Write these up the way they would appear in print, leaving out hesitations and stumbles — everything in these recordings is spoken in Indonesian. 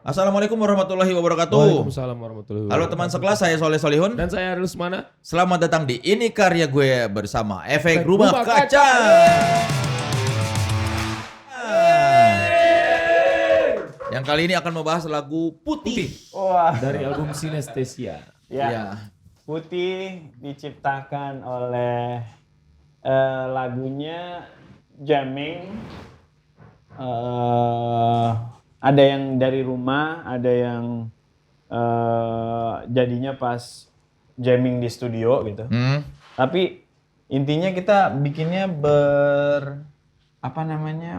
Assalamualaikum warahmatullahi wabarakatuh. Waalaikumsalam warahmatullahi Halo teman sekelas, saya Soleh Solihun. Dan saya Ariel Semana. Selamat datang di Ini Karya Gue bersama Efek Rumah Kaca. Yang kali ini akan membahas lagu Putih. Wah, Dari album Sinestesia. ya. Ya. Putih diciptakan oleh lagunya jamming. Ada yang dari rumah, ada yang jadinya pas jamming di studio gitu. Tapi intinya kita bikinnya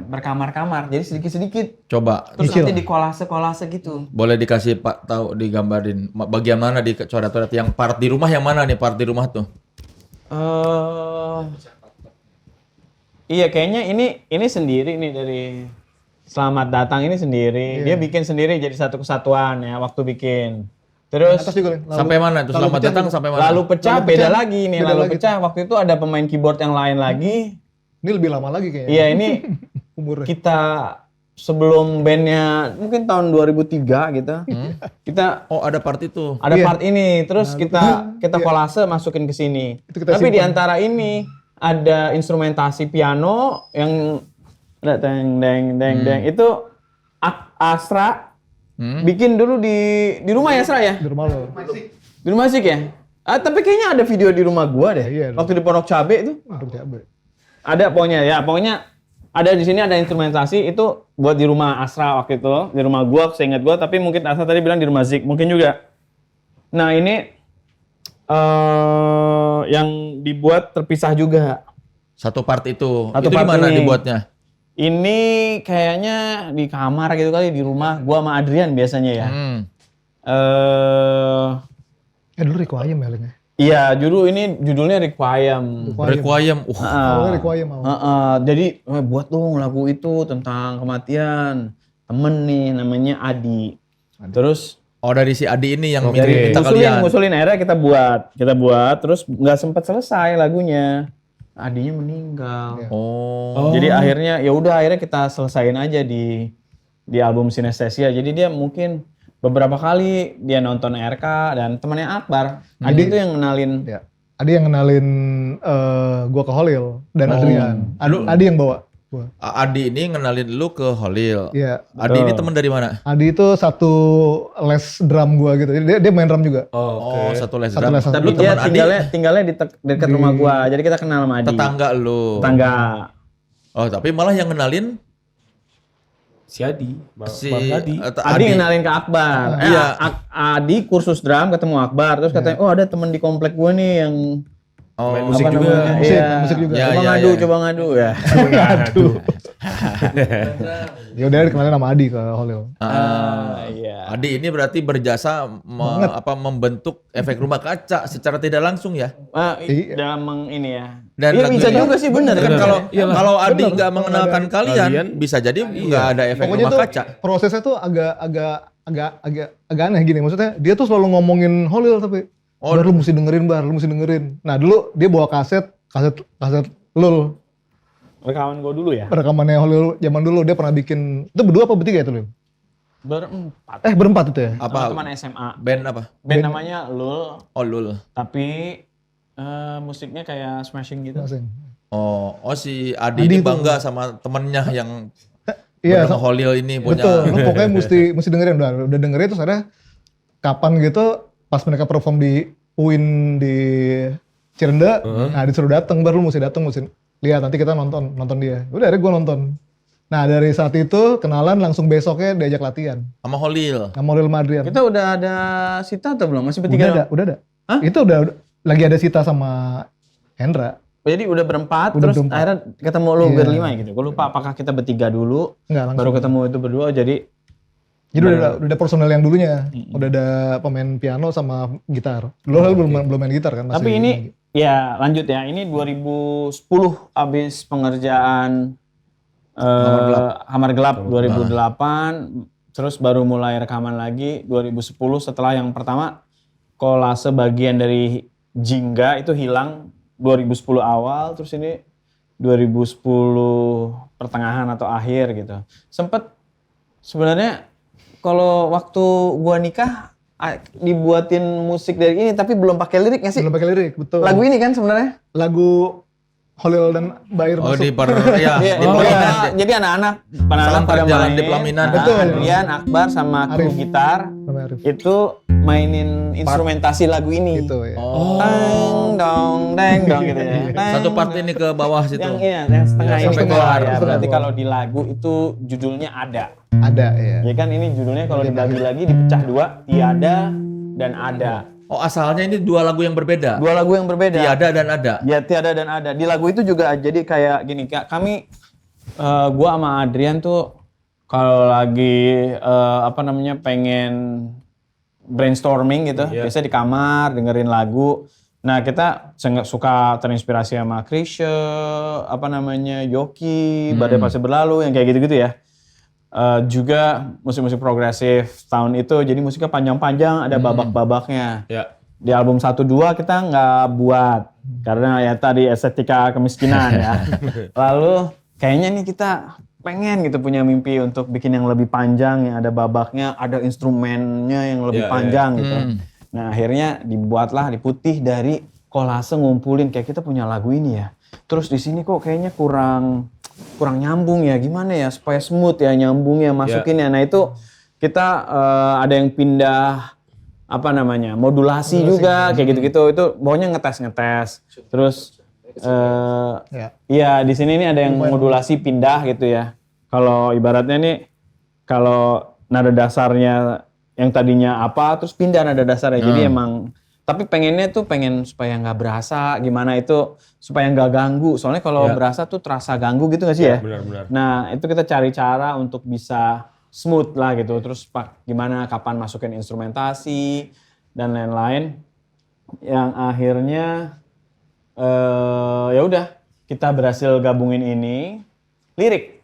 berkamar-kamar, jadi sedikit-sedikit. Coba, Terus nanti di kolase gitu. boleh dikasih Pak tahu digambarin bagian mana di coret-coret yang part di rumah yang mana nih part di rumah tuh? Iya kayaknya ini sendiri nih dari Selamat Datang ini sendiri. Dia bikin sendiri jadi satu kesatuan ya waktu bikin. Terus Sampai mana tuh Selamat Datang sampai mana? lalu pecah beda lagi nih. beda Lalu lagi pecah waktu itu ada pemain keyboard yang lain lagi. Ini lebih lama lagi kayaknya. Iya ini Umurnya. kita sebelum bandnya mungkin tahun 2003 gitu. Kita Oh, ada part itu. ada Iya. part ini, terus kita kolase masukin ke sini. Itu kita Tapi di simpan. antara ini ada instrumentasi piano yang ada deng deng deng deng itu Asra bikin dulu di rumah ya Asra ya? Di rumah lo. Di rumah Sik ya? Tapi kayaknya ada video di rumah gua deh. Iya, Waktu di Pondok Cabe itu Untuk cabai. ada pokoknya ada di sini ada instrumentasi itu buat di rumah Asra waktu itu, di rumah gua, seingat gua, tapi mungkin Asra tadi bilang di rumah Zik, mungkin juga. Nah, ini yang dibuat terpisah juga. Satu part itu. Satu Itu part di mana ini. dibuatnya? Ini kayaknya di kamar gitu kali, di rumah gua sama Adrian biasanya ya. Dulu Requiem ya Leng. Iya, ini judulnya Requiem. Requiem. Awalnya Requiem awal. Jadi buat dong lagu itu tentang kematian. Temen nih namanya Adi. Terus Oh, dari si Adi ini yang dari minta kalian. ngusulin akhirnya kita buat terus nggak sempat selesai lagunya. Adinya meninggal. Oh. Jadi akhirnya akhirnya kita selesain aja di album Sinestesia. Jadi dia mungkin beberapa kali dia nonton RK dan temannya Akbar. Adi itu yang kenalin. Ya. Ada yang kenalin gua ke Holil dan Adrian. Adi yang bawa gua. Adi ini ngenalin lu ke Holil. Iya. Adi ini teman dari mana? Adi itu satu les drum gua gitu. Jadi dia main drum juga. Oh, satu les Satu drum. les drum. Tapi Lu dia teman Adi, tinggalnya di dekat rumah gua. Jadi kita kenal sama Adi. tetangga lu. Tetangga. Oh, tapi malah yang ngenalin Si Adi. si Bang Adi. Adi kenalin ke Akbar. Iya. Adi kursus drum ketemu Akbar. Terus katanya, oh ada temen di komplek gua nih yang main musik juga. Musik juga. Ya, coba ngadu ya. Ya udah kenalin sama Adi ke Holil. Iya. Adi ini berarti berjasa membentuk Efek Rumah Kaca secara tidak langsung ya. Dalam ini ya. Dan Iya bisa lagunya- juga sih bener Kan kan. kalau Adi nggak mengenalkan kalian, bisa jadi nggak ada Efek Pokoknya Rumah tuh Kaca. prosesnya tuh agak aneh gini. Maksudnya dia tuh selalu ngomongin Holil tapi Bar, lu mesti dengerin. Nah dulu dia bawa kaset Lul. Rekaman gua dulu ya. Rekamannya Holil zaman dulu dia pernah bikin, itu berdua apa bertiga itu Lul? Berempat. Berempat itu ya? Apa? Teman SMA. Band apa? Band namanya Lul, Oh, Lul. tapi musiknya kayak smashing gitu. Masing. Oh, si Adi ini Adi bangga sama temennya yang Iya, bernama Holil ini punya. betul. Lu pokoknya mesti dengerin, udah dengerin terus ada kapan gitu pas mereka perform di UIN di Cirenda, nah disuruh datang, baru lu mesti lihat nanti kita nonton dia. Udah akhirnya gue nonton. Nah dari saat itu kenalan langsung besoknya diajak latihan Sama Holil. sama Holil Madrian. Kita udah ada Sita atau belum? Masih bertiga? Udah ada. Hah? Itu udah lagi ada Sita sama Hendra. Jadi udah berempat, Udah terus berempat. akhirnya ketemu lu Iya. berlima gitu. Gue lupa apakah kita bertiga dulu, Enggak langsung. baru ketemu itu berdua, jadi Jadi udah personel yang dulunya. Udah ada pemain piano sama gitar. Dulu belum main gitar kan. tapi ini ya lanjut ya, ini 2010 abis pengerjaan Kamar Gelap 2008, terus baru mulai rekaman lagi 2010 setelah yang pertama kolase bagian dari Jingga itu hilang 2010 awal, terus ini 2010 pertengahan atau akhir gitu. Sempet sebenarnya kalau waktu gua nikah dibuatin musik dari ini tapi belum pakai lirik nggak sih? Belum pakai lirik, betul. Lagu ini kan sebenarnya? Lagu Holil dan Bair Oh masuk. di Iya, di pelaminan. jadi anak-anak Salam pada berjalan main. di pelaminan. Nah, Betul. Adrian, Akbar sama kru Arif. gitar Namanya Arif. itu mainin instrumentasi lagu ini. Gitu ya. Oh. Teng dong, teng dong gitu ya. Teng, Satu part ini ke bawah situ. yang setengah Ya, ini sampai keluar keluar, ya. setengah Berarti keluar. kalau di lagu itu judulnya ada. Ada ya. Ya kan ini judulnya kalau dibagi lagi dipecah dua, tiada dan ada. Oh asalnya ini dua lagu yang berbeda. Dua lagu yang berbeda. Tiada dan ada. Ya tiada dan ada. Di lagu itu juga jadi kayak gini, kami gua sama Adrian tuh kalau lagi pengen brainstorming gitu, biasa di kamar dengerin lagu. Nah, kita suka terinspirasi sama Chrisye, Yoki, Badai Pasti Berlalu yang kayak gitu-gitu ya. Juga musik-musik progresif tahun itu, jadi musiknya panjang-panjang, ada babak-babaknya. Ya. Di album 1-2 kita nggak buat karena ya tadi estetika kemiskinan ya. Lalu kayaknya nih kita pengen gitu punya mimpi untuk bikin yang lebih panjang, yang ada babaknya, ada instrumennya yang lebih panjang gitu. Nah akhirnya dibuatlah diputih dari kolase ngumpulin kayak kita punya lagu ini ya. Terus di sini kok kayaknya kurang nyambung ya, gimana ya supaya smooth ya nyambungnya masukinnya. Nah itu kita ada yang pindah modulasi juga kayak gitu-gitu. Itu pokoknya ngetes. Terus iya di sini nih ada yang modulasi pindah gitu ya. Kalau ibaratnya nih kalau nada dasarnya yang tadinya apa terus pindah nada dasarnya. Jadi emang tapi pengen supaya nggak berasa gimana itu supaya nggak ganggu. Soalnya kalau berasa tuh terasa ganggu gitu nggak sih ya? Benar-benar. Nah itu kita cari cara untuk bisa smooth lah gitu. Terus gimana kapan masukin instrumentasi dan lain-lain. Yang akhirnya ya udah kita berhasil gabungin ini lirik.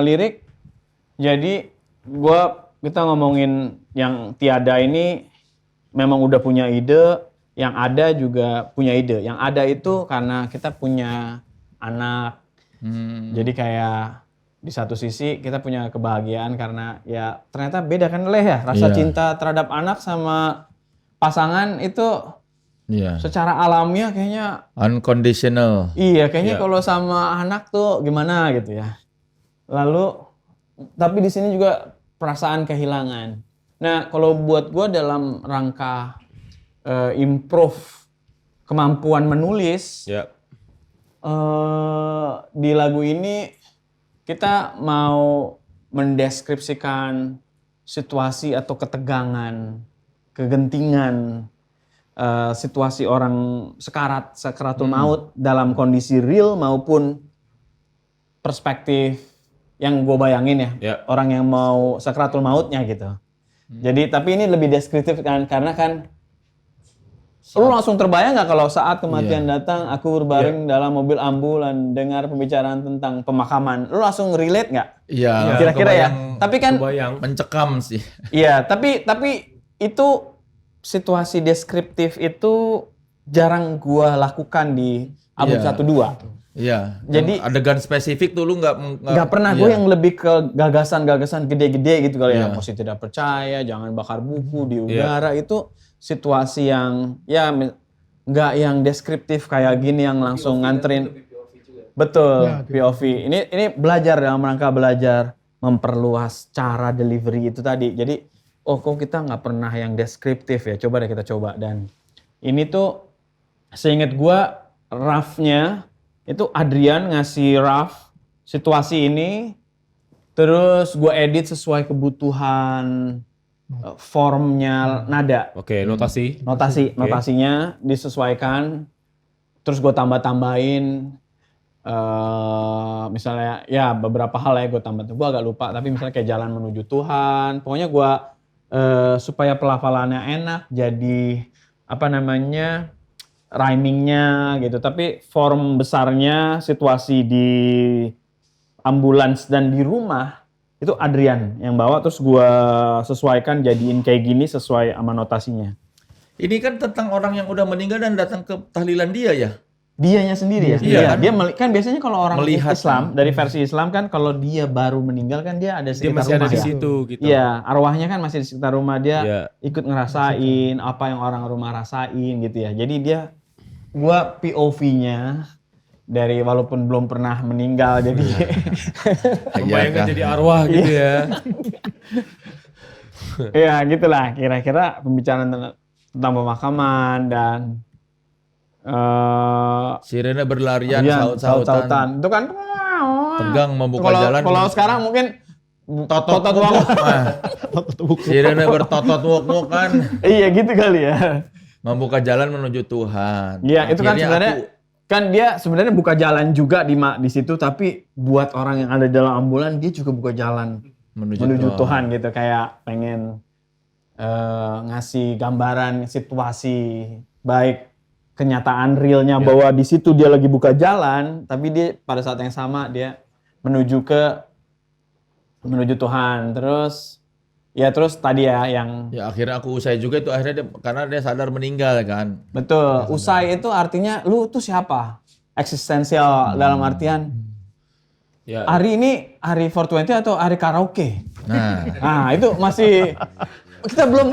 Lirik. Jadi kita ngomongin yang tiada ini memang udah punya ide, yang ada juga punya ide. Yang ada itu karena kita punya anak. Jadi kayak di satu sisi kita punya kebahagiaan karena ya ternyata beda kan ya rasa cinta terhadap anak sama pasangan itu secara alamiah kayaknya unconditional. iya kayaknya kalau sama anak tuh gimana gitu ya. Lalu tapi di sini juga perasaan kehilangan. Nah kalau buat gue dalam rangka improve kemampuan menulis di lagu ini kita mau mendeskripsikan situasi atau ketegangan, kegentingan, situasi orang sakaratul maut dalam kondisi real maupun perspektif yang gue bayangin ya, orang yang mau sakaratul mautnya gitu. Jadi tapi ini lebih deskriptif kan karena kan lu langsung terbayang nggak kalau saat kematian datang aku berbaring dalam mobil ambulan dengar pembicaraan tentang pemakaman, lu langsung relate nggak? Iya. Kira-kira ya. Tapi kan mencekam sih. iya, tapi itu situasi deskriptif itu jarang gua lakukan di album 1-2. Iya. Jadi adegan spesifik tuh lu nggak pernah. Gue yang lebih ke gagasan-gagasan gede-gede gitu kali ya. Masih tidak percaya, jangan bakar buku di udara itu situasi yang ya nggak yang deskriptif kayak gini yang langsung nganterin. Betul, POV. Ini belajar dalam rangka belajar memperluas cara delivery itu tadi. Jadi kok kita nggak pernah yang deskriptif ya. Coba deh kita coba. Dan ini tuh seingat gue rough-nya itu Adrian ngasih rough situasi ini, terus gue edit sesuai kebutuhan formnya nada. Oke, Notasinya disesuaikan, terus gue tambah-tambahin, misalnya ya beberapa hal ya gue tambah, gue agak lupa, tapi misalnya kayak jalan menuju Tuhan, pokoknya gue supaya pelafalannya enak, jadi rhymingnya gitu, tapi form besarnya situasi di ambulans dan di rumah itu Adrian yang bawa, terus gua sesuaikan jadiin kayak gini sesuai sama notasinya. Ini kan tentang orang yang udah meninggal dan datang ke tahlilan dia ya? Dianya sendiri ya. Iya, kan? Dia kan biasanya kalau orang Melihat, Islam dari versi Islam kan kalau dia baru meninggal kan dia ada Dia sekitar masih ada rumah di ya. situ gitu. Iya, arwahnya kan masih di sekitar rumah dia Iya. ikut ngerasain apa yang orang rumah rasain gitu ya. Jadi dia gua POV-nya dari walaupun belum pernah meninggal jadi Membayangkan Kah? jadi arwah gitu ya. ya gitulah kira-kira pembicaraan tentang pemakaman dan Sirene berlarian, iya, saut-sautan. saut-sautan. Itu kan Tegang membuka jalan. Kalau sekarang mungkin Totot wok. Sirene bertotot wok kan. Iya gitu kali ya. Membuka jalan menuju Tuhan. Iya, itu kan Akhirnya sebenarnya kan dia sebenarnya buka jalan juga di situ tapi buat orang yang ada dalam ambulan dia juga buka jalan menuju Tuhan gitu kayak pengen ngasih gambaran situasi baik kenyataan realnya bahwa di situ dia lagi buka jalan tapi dia pada saat yang sama dia menuju Tuhan terus tadi ya yang Ya akhirnya aku usai juga itu akhirnya karena dia sadar meninggal kan. betul usai itu artinya lu tuh siapa eksistensial dalam artian Ya. hari ini hari 420 atau hari karaoke Nah, itu masih kita belum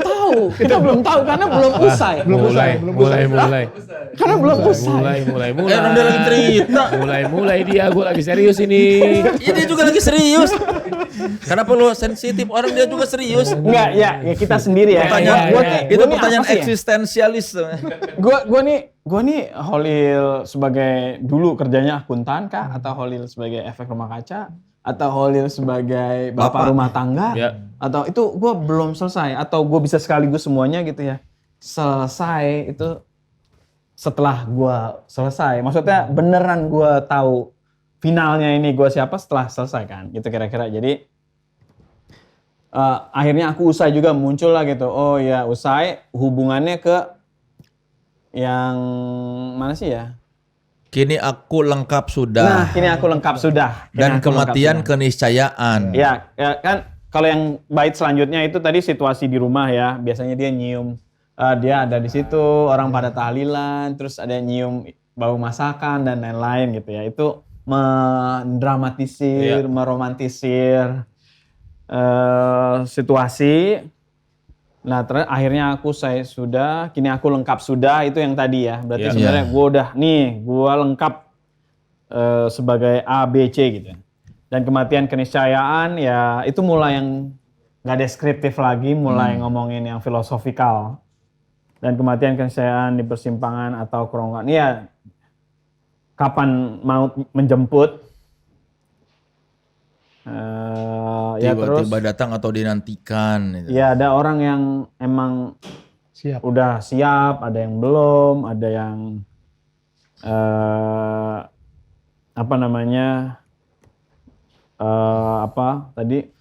tahu karena belum usai mulai. karena belum usai Mulai. orang dia lagi cerita. Mulai dia, gue lagi serius ini. Ini juga lagi serius. Kenapa lu sensitif? Orang dia juga serius. enggak ya kita sendiri ya Itu pertanyaan eksistensialis. Gue nih Holil sebagai dulu kerjanya akuntan kah atau Holil sebagai efek rumah kaca atau Holil sebagai bapak rumah tangga Ya. atau itu gue belum selesai atau gue bisa sekaligus semuanya gitu ya selesai itu setelah gue selesai maksudnya beneran gue tahu finalnya ini gue siapa setelah selesai kan gitu kira-kira jadi akhirnya aku usai juga muncul lah gitu oh ya usai hubungannya ke yang mana sih ya Kini aku lengkap sudah. nah kini aku lengkap sudah Kini Dan aku lengkap kematian sudah. keniscayaan. Ya kan kalau yang bait selanjutnya itu tadi situasi di rumah ya biasanya dia nyium dia ada di situ orang pada tahlilan terus ada nyium bau masakan dan lain-lain gitu ya itu mendramatisir meromantisir situasi nah akhirnya kini aku lengkap sudah itu yang tadi ya berarti sebenarnya gue lengkap sebagai A B C gitu dan kematian keniscayaan ya itu mulai yang nggak deskriptif lagi mulai ngomongin yang filosofikal dan kematian keniscayaan di persimpangan atau kerongkongan ya kapan maut menjemput Tiba-tiba datang atau dinantikan. Gitu. ya ada orang yang emang Siap. udah siap ada yang belum ada yang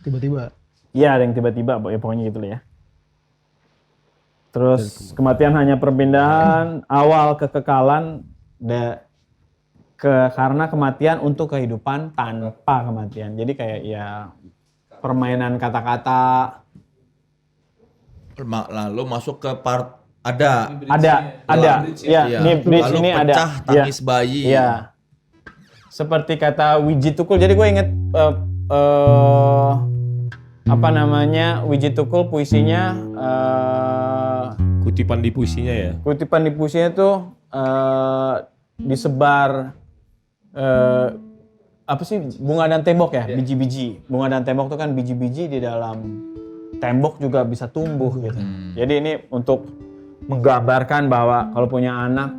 Tiba-tiba. Iya ada yang tiba-tiba ya pokoknya gitu lah ya. Terus kematian hanya perpindahan awal kekekalan karena kematian untuk kehidupan tanpa kematian. Jadi kayak ya permainan kata-kata. Lalu masuk ke part ada. Ya, Iya. di Lalu sini ada. pecah tangis bayi. Iya. Seperti kata Wiji Tukul. Jadi gue inget Wiji Tukul puisinya Kutipan di puisinya ya. kutipan di puisinya tuh disebar bunga dan tembok ya, biji-biji. Bunga dan tembok tuh kan biji-biji di dalam tembok juga bisa tumbuh gitu. Jadi ini untuk menggambarkan bahwa kalau punya anak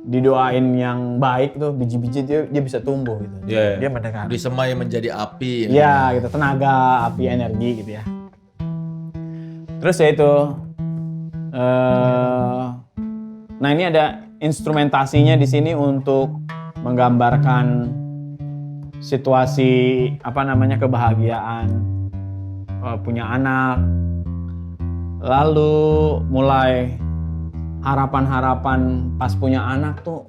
didoain yang baik tuh biji-biji dia bisa tumbuh gitu. Iya. Dia mendengar. Disemai menjadi api. Iya gitu, tenaga, api, energi gitu ya. Terus ya itu, nah ini ada instrumentasinya di sini untuk menggambarkan situasi kebahagiaan punya anak, lalu mulai harapan-harapan pas punya anak tuh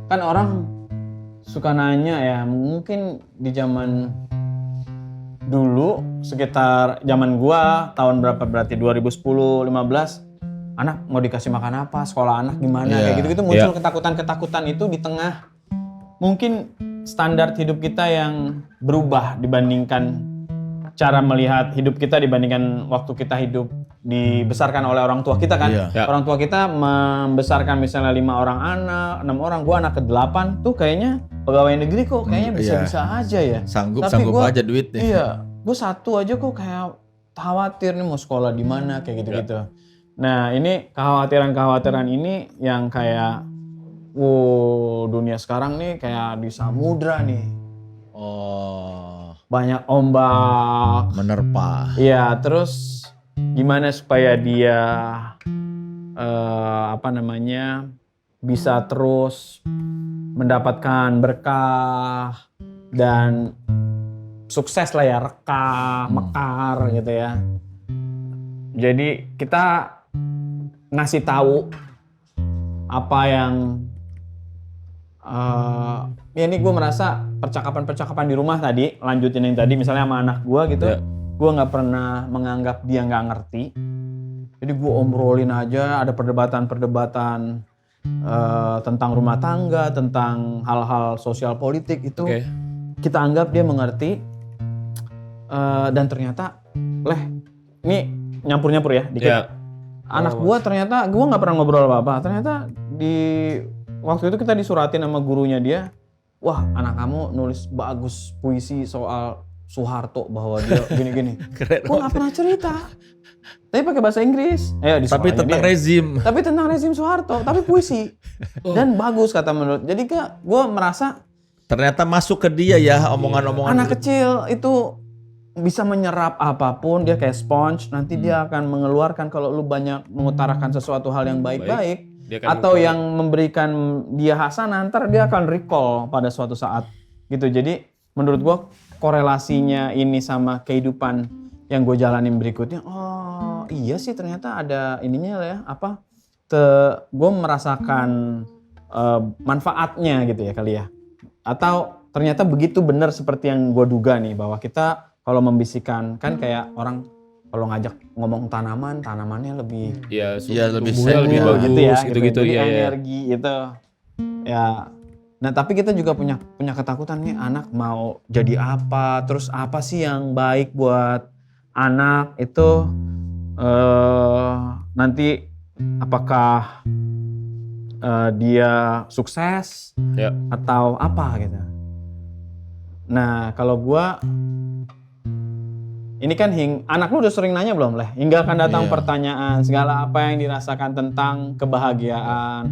kan orang suka nanya ya mungkin di zaman dulu sekitar zaman gua tahun berapa berarti 2010-15 anak mau dikasih makan apa, sekolah anak gimana, Iya. kayak gitu-gitu muncul ketakutan-ketakutan itu di tengah mungkin standar hidup kita yang berubah dibandingkan cara melihat hidup kita dibandingkan waktu kita hidup dibesarkan oleh orang tua kita kan. Iya. Ya. Orang tua kita membesarkan misalnya 5 orang anak, 6 orang, gua anak ke-8 tuh kayaknya pegawai negeri kok kayaknya bisa-bisa aja ya. Sanggup Tapi gua- aja duitnya. Iya, gue satu aja kok kayak khawatir nih mau sekolah di mana kayak gitu-gitu. Nah ini kekhawatiran ini yang kayak, wow dunia sekarang nih kayak di samudra nih, Oh, banyak ombak. menerpa. Iya, terus gimana supaya dia bisa terus mendapatkan berkah dan sukses lah ya, rekah, mekar gitu ya. Jadi kita ngasih tahu apa yang ya ini gue merasa percakapan di rumah tadi, lanjutin yang tadi misalnya sama anak gue gitu, gue nggak pernah menganggap dia nggak ngerti. Jadi gue ombrolin aja, ada perdebatan tentang rumah tangga, tentang hal-hal sosial politik itu kita anggap dia mengerti. Dan ternyata, ini nyampur-nyampur ya dikit. Ya. Anak gua ternyata, gua nggak pernah ngobrol apa-apa. Ternyata waktu itu kita disuratin sama gurunya dia, wah anak kamu nulis bagus puisi soal Soeharto bahwa dia gini-gini. Gua nggak pernah cerita. Tapi pakai bahasa Inggris. Tapi tentang rezim. Tapi tentang rezim Soeharto, tapi puisi. Dan bagus kata menurut. Jadi gua merasa Ternyata masuk ke dia ya omongan-omongan. anak kecil itu bisa menyerap apapun, dia kayak sponge, nanti dia akan mengeluarkan kalau lu banyak mengutarakan sesuatu hal yang baik-baik Dia akan atau yang memberikan dia hasanah, ntar dia akan recall pada suatu saat gitu. Jadi menurut gua korelasinya ini sama kehidupan yang gue jalanin berikutnya, oh iya sih ternyata ada ininya lah ya, gue merasakan manfaatnya gitu ya kali ya. Atau ternyata begitu benar seperti yang gue duga nih, bahwa kita kalau membisikkan kan kayak orang kalau ngajak ngomong tanamannya lebih Iya, lebih tumbuhnya lebih sehat. bagus gitu-gitu jadi ya. energi gitu ya. Nah tapi kita juga punya ketakutan nih, anak mau jadi apa, terus apa sih yang baik buat anak itu, nanti apakah dia sukses atau apa gitu. Nah kalau gua ini kan anak lu udah sering nanya belum Leh? Hingga akan datang pertanyaan segala apa yang dirasakan tentang kebahagiaan,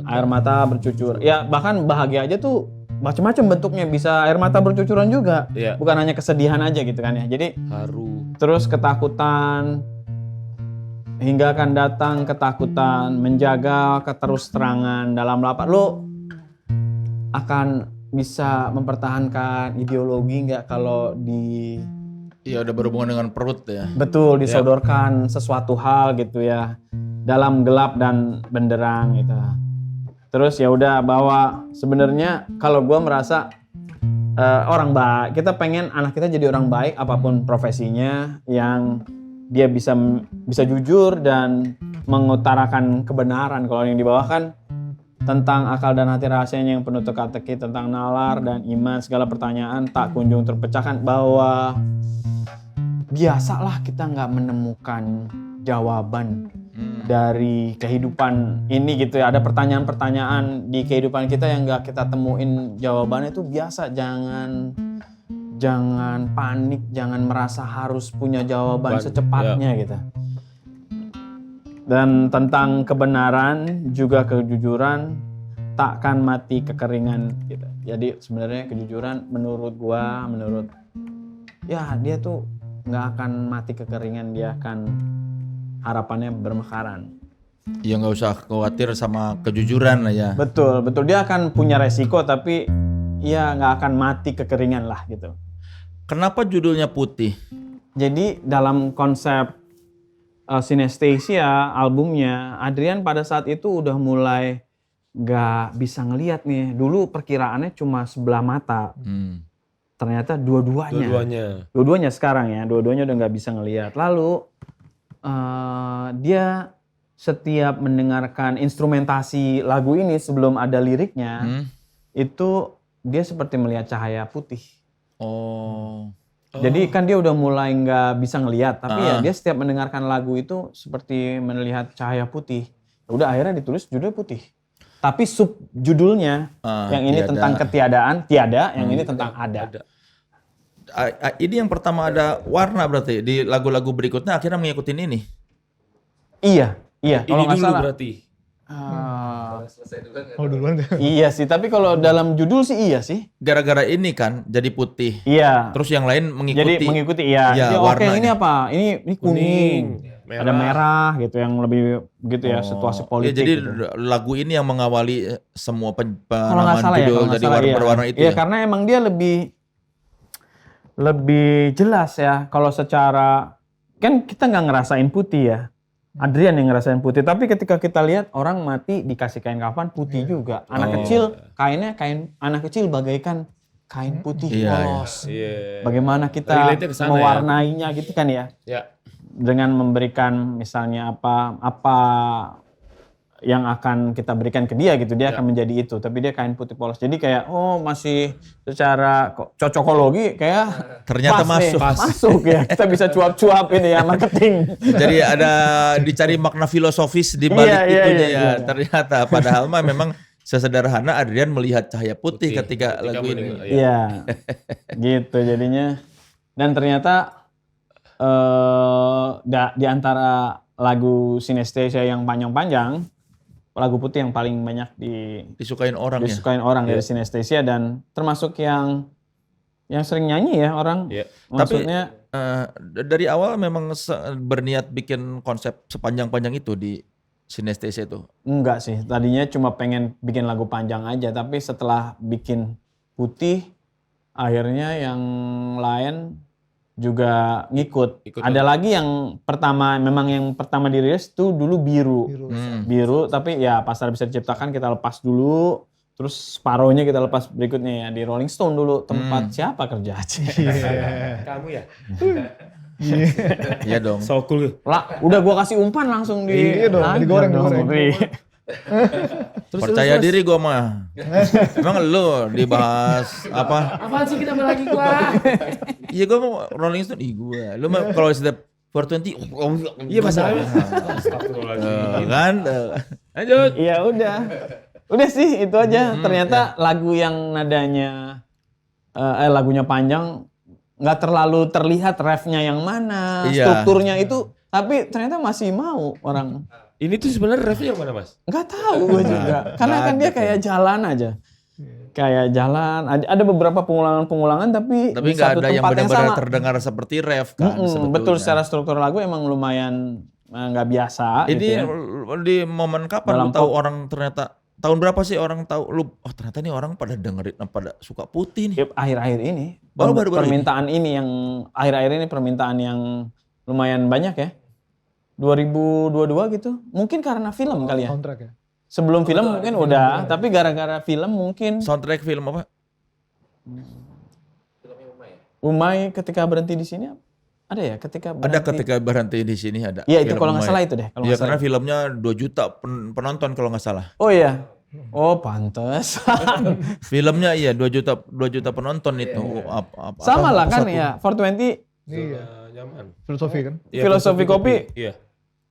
air mata bercucur. Ya bahkan bahagia aja tuh macam-macam bentuknya, bisa air mata bercucuran juga. Bukan hanya kesedihan aja gitu kan ya. Jadi haru. Terus ketakutan, hingga akan datang ketakutan, menjaga keterus-terangan dalam lapak. Lu akan bisa mempertahankan ideologi nggak kalau Iya udah berhubungan dengan perut ya. betul disodorkan sesuatu hal gitu ya dalam gelap dan benderang gitu. Terus ya udah bahwa sebenarnya kalau gue merasa orang baik, kita pengen anak kita jadi orang baik apapun profesinya, yang dia bisa jujur dan mengutarakan kebenaran. Kalau yang di bawah kan tentang akal dan hati rahasianya yang penuh teka-teki, tentang nalar dan iman, segala pertanyaan tak kunjung terpecahkan, bahwa biasalah kita nggak menemukan jawaban dari kehidupan ini gitu ya. Ada pertanyaan-pertanyaan di kehidupan kita yang nggak kita temuin jawabannya, itu biasa. Jangan panik, jangan merasa harus punya jawaban secepatnya gitu. Dan tentang kebenaran juga kejujuran takkan mati kekeringan gitu. Jadi sebenarnya kejujuran menurut dia tuh nggak akan mati kekeringan, dia akan harapannya bermekaran. Ya nggak usah khawatir sama kejujuran lah ya. Betul, dia akan punya resiko tapi ya nggak akan mati kekeringan lah gitu. Kenapa judulnya putih? Jadi dalam konsep Synesthesia albumnya, Adrian pada saat itu udah mulai nggak bisa ngelihat nih. Dulu perkiraannya cuma sebelah mata. Ternyata dua-duanya sekarang ya, dua-duanya udah nggak bisa ngelihat. Lalu dia setiap mendengarkan instrumentasi lagu ini sebelum ada liriknya, itu dia seperti melihat cahaya putih. Oh. Jadi kan dia udah mulai nggak bisa ngelihat, tapi ya dia setiap mendengarkan lagu itu seperti melihat cahaya putih. Udah akhirnya ditulis judul putih. Tapi subjudulnya yang ini tiada. tentang ketiadaan, tiada, yang ini tentang ada. Ini yang pertama ada warna berarti di lagu-lagu berikutnya akhirnya ngikutin ini. Iya. Ini Kalau nggak dulu salah. berarti. Oh duluan ya. Iya sih, tapi kalau dalam judul sih iya sih. Gara-gara ini kan jadi putih. Iya. Terus yang lain mengikuti. Jadi mengikuti iya. Ya, Oke, warnanya. ini apa? Ini kuning. Merah. Ada merah gitu yang lebih gitu ya situasi Ya, politik. jadi gitu. lagu ini yang mengawali semua Kalau nggak penamaan salah ya, judul kalau nggak jadi salah iya. berwarna itu Iya, ya. karena emang dia lebih jelas ya. Kalau secara kan kita nggak ngerasain putih ya. Adrian yang ngerasain putih. Tapi ketika kita lihat orang mati dikasih kain kafan putih juga. Anak kecil kainnya kain anak kecil bagaikan kain putih Iya, polos. Iya. Bagaimana kita Relate-nya ke sana ya. mewarnainya gitu kan ya? Ya. Dengan memberikan misalnya apa yang akan kita berikan ke dia gitu, dia akan menjadi itu, tapi dia kain putih polos. Jadi kayak masih secara cocokologi kayak Ternyata pas nih, masuk. masuk ya. Kita bisa cuap-cuap ini ya marketing. Jadi ada dicari makna filosofis di balik Iya, itunya iya. ya. Ternyata padahal mah memang sesederhana Adrian melihat cahaya putih ketika Ketika lagu ini. mendengar, Iya. Gitu jadinya. Dan ternyata di antara lagu Synesthesia yang panjang-panjang, lagu putih yang paling banyak Disukain orang ya. disukain orang dari Synesthesia dan termasuk yang sering nyanyi ya orang. Iya. Maksudnya Dari awal memang berniat bikin konsep sepanjang-panjang itu di Synesthesia itu. enggak sih. Tadinya cuma pengen bikin lagu panjang aja, tapi setelah bikin putih akhirnya yang lain juga ngikut. Ikut Ada lagi yang pertama dirilis tuh dulu biru, tapi ya pasar bisa diciptakan kita lepas dulu, terus separohnya kita lepas berikutnya ya di Rolling Stone dulu, tempat siapa kerja aja. Kamu ya? Iya dong. So cool. Lah, udah gua kasih umpan langsung di Iya dong, digoreng. Percaya diri gua mah. Emang lu dibahas apa? Apaan sih kita lagi gua? Iya gua mau Rolling Stone, gua. Lu mah kalau setiap 420 Iya masalahnya. Astagfirullahaladzim. kan. Lanjut. Iya udah sih itu aja. Ternyata lagu yang nadanya lagunya panjang nggak terlalu terlihat refnya yang mana, Iya. strukturnya itu, tapi ternyata masih mau orang. Ini tuh sebenarnya refnya yang mana, Mas? Nggak tahu gue juga, karena kan dia kayak jalan aja, kayak jalan. Ada beberapa pengulangan tapi Tapi di nggak satu ada yang tempat benar-benar sama. terdengar seperti ref kan sebetulnya. Betul, secara struktur lagu emang lumayan nggak biasa. Ini gitu ya. di momen kapan Dalam lu tahu orang ternyata tahun berapa sih orang tahu lu ternyata nih orang pada dengerin pada suka putih nih. Ya, akhir-akhir ini Baru-baru permintaan ini yang akhir-akhir ini permintaan yang lumayan banyak ya. 2022 gitu. Mungkin karena film kali ya. Soundtrack ya. Sebelum film mungkin udah, tapi gara-gara film mungkin Soundtrack film apa? Umay ketika berhenti di sini ada ya ketika Ada berhenti. ketika berhenti di sini ada. Iya itu film kalau nggak Umay. salah itu deh. Kalau Iya nggak karena salah. filmnya 2 juta penonton kalau nggak salah. Oh iya. Oh pantes. Filmnya iya 2 juta penonton itu. Sama lah kan ya. 420 Iya. Nyaman. Filosofi kan. Iya, Filosofi kopi. Iya.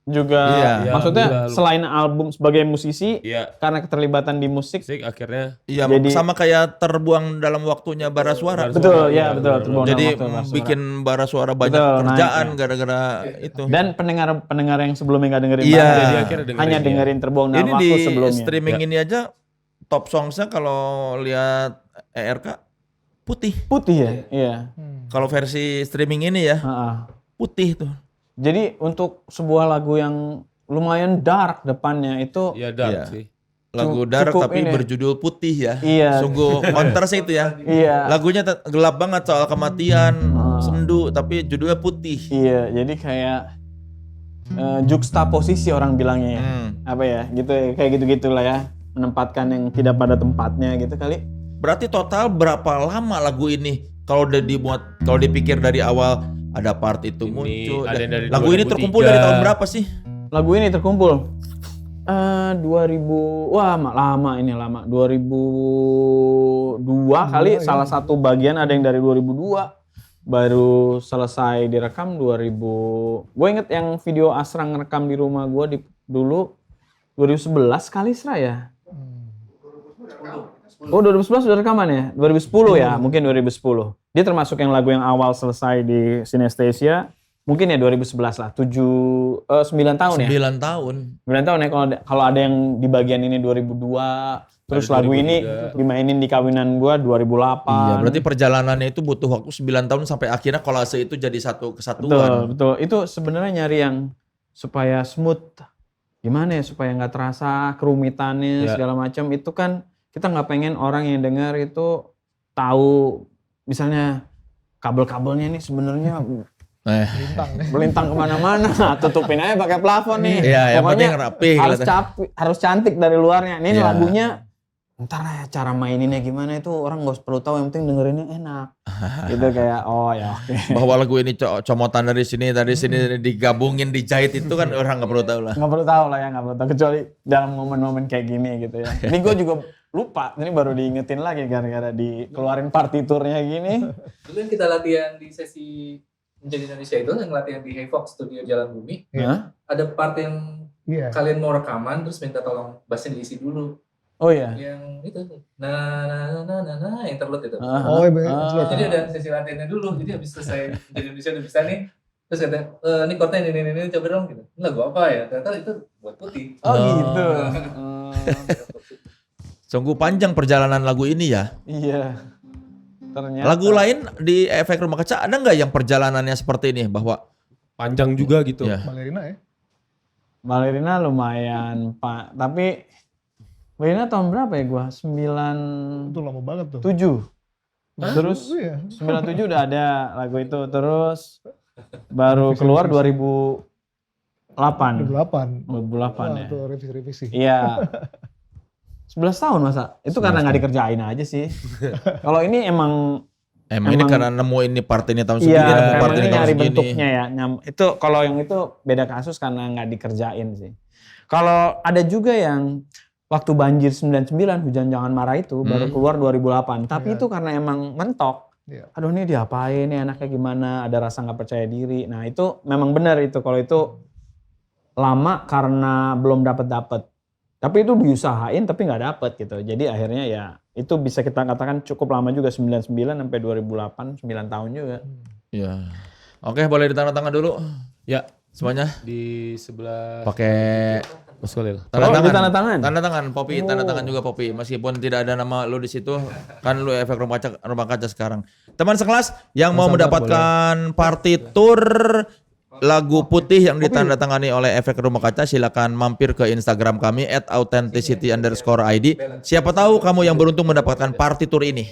juga Iya. maksudnya Iya, selain album sebagai musisi Iya. karena keterlibatan di musik. Musik akhirnya Iya, Jadi- sama kayak terbuang dalam waktunya bara suara. Betul, Iya, ya betul. benar. Terbuang dalam Jadi waktu Mas Suara. bikin bara suara banyak Betul, kerjaan naik, ya. gara-gara itu. Dan pendengar yang sebelumnya nggak dengerin Iya. Bara, Jadi akhirnya dengerin hanya dia. dengerin terbuang dalam Ini waktu di sebelumnya. streaming ini aja top songsnya kalau lihat ERK putih. Putih ya, iya. Kalau versi streaming ini ya Ha-ha. putih tuh. Jadi untuk sebuah lagu yang lumayan dark depannya itu, ya dark Iya. sih. Lagu dark cukup tapi ini. berjudul putih ya. Iya. Sungguh kontras itu ya. iya, Lagunya gelap banget soal kematian, sendu tapi judulnya putih. iya. Jadi kayak juxtaposisi orang bilangnya ya. Apa ya, gitu ya, kayak gitu-gitulah ya. Menempatkan yang tidak pada tempatnya gitu kali. Berarti total berapa lama lagu ini kalau udah dibuat, kalau dipikir dari awal ada part itu Ini, muncul. ada yang dari Lagu ini 2003. terkumpul dari tahun berapa sih? Lagu ini terkumpul 2000, wah lama. 2002 kali, salah satu bagian ada yang dari 2002. Baru selesai direkam 2000. Gue inget yang video Asra ngerekam di rumah gue dulu 2011 kali Isra ya. Oh 2011 udah rekaman ya? 2010 ya, mungkin 2010. Dia termasuk yang lagu yang awal selesai di Synesthesia. Mungkin ya 2011 lah, 9 tahun ya? 9 tahun. 9 tahun ya, kalau ada yang di bagian ini 2002, terus lagu ini dimainin di kawinan gua 2008. Iya, berarti perjalanannya itu butuh waktu 9 tahun sampai akhirnya kolase itu jadi satu kesatuan. Betul. Itu sebenarnya nyari yang supaya smooth. Gimana ya, supaya nggak terasa kerumitannya segala macam. Itu kan kita nggak pengen orang yang dengar itu tahu misalnya kabel-kabelnya ini sebenarnya melintang kemana-mana, tutupin aja pakai plafon nih. Iya, yang Pokoknya penting rapi. harus cantik dari luarnya. Ini Iya. lagunya ntar ya cara maininnya gimana itu orang nggak perlu tahu, yang penting dengerinnya enak. Gitu kayak oh ya oke. Bahwa lagu ini comotan dari sini digabungin, dijahit itu kan orang nggak perlu tahu lah. Nggak perlu tahu lah ya, nggak perlu tahu kecuali dalam momen-momen kayak gini gitu ya. Ini gue juga lupa, ini baru diingetin lagi gara-gara dikeluarin partiturnya gini. Dulu yang kita latihan di sesi Menjadi Indonesia itu, yang latihan di Hey Fox Studio Jalan Bumi, ada part yang kalian mau rekaman terus minta tolong bassnya diisi dulu. Oh iya. Yang itu, nah, interlude itu. Oh iya. Jadi ada sesi latihannya dulu, jadi habis selesai Menjadi Indonesia udah bisa nih, terus kata, ini chordnya ini, coba dong gitu. Ini lagu apa ya? Ternyata itu buat Putih. Oh gitu. Sungguh panjang perjalanan lagu ini ya. Iya. Ternyata. Lagu lain di Efek Rumah Kaca ada nggak yang perjalanannya seperti ini, bahwa Panjang juga gitu. ya. Balerina ya. Balerina lumayan Pak, tapi Balerina tahun berapa ya gua? 97. Itu lama banget tuh. Terus Iya. 97 udah ada lagu itu, terus baru keluar 2008. 2008. 2008 ya. Itu revisi. Iya. 11 tahun masa? Itu karena nggak dikerjain aja sih. Kalau ini emang ini karena nemu ini part ini tahun segini, iya, nemu part emang ini ini tahun nyari segini. bentuknya ya. Itu kalau yang itu beda kasus karena nggak dikerjain sih. Kalau ada juga yang waktu banjir 99 Hujan Jangan Marah itu baru keluar 2008. Tapi itu karena emang mentok. Iya. Aduh ini diapain nih anaknya gimana, ada rasa nggak percaya diri. Nah itu memang benar itu, kalau itu lama karena belum dapet. Tapi itu diusahain tapi nggak dapet gitu. Jadi akhirnya ya itu bisa kita katakan cukup lama juga, 99 sampai 2008, 9 tahun juga. Iya. Oke, boleh ditandatangan dulu Ya, semuanya. di sebelah Pakai Mas Khalil. Tanda tangan. Tanda tangan Popi, tanda tangan juga Popi. Meskipun tidak ada nama lu di situ, kan lu Efek Rumah Kaca sekarang. Teman sekelas yang mau mendapatkan partitur lagu Putih yang ditandatangani oleh Efek Rumah Kaca, silakan mampir ke Instagram kami @authenticity_id. Siapa tahu kamu yang beruntung mendapatkan partitur ini.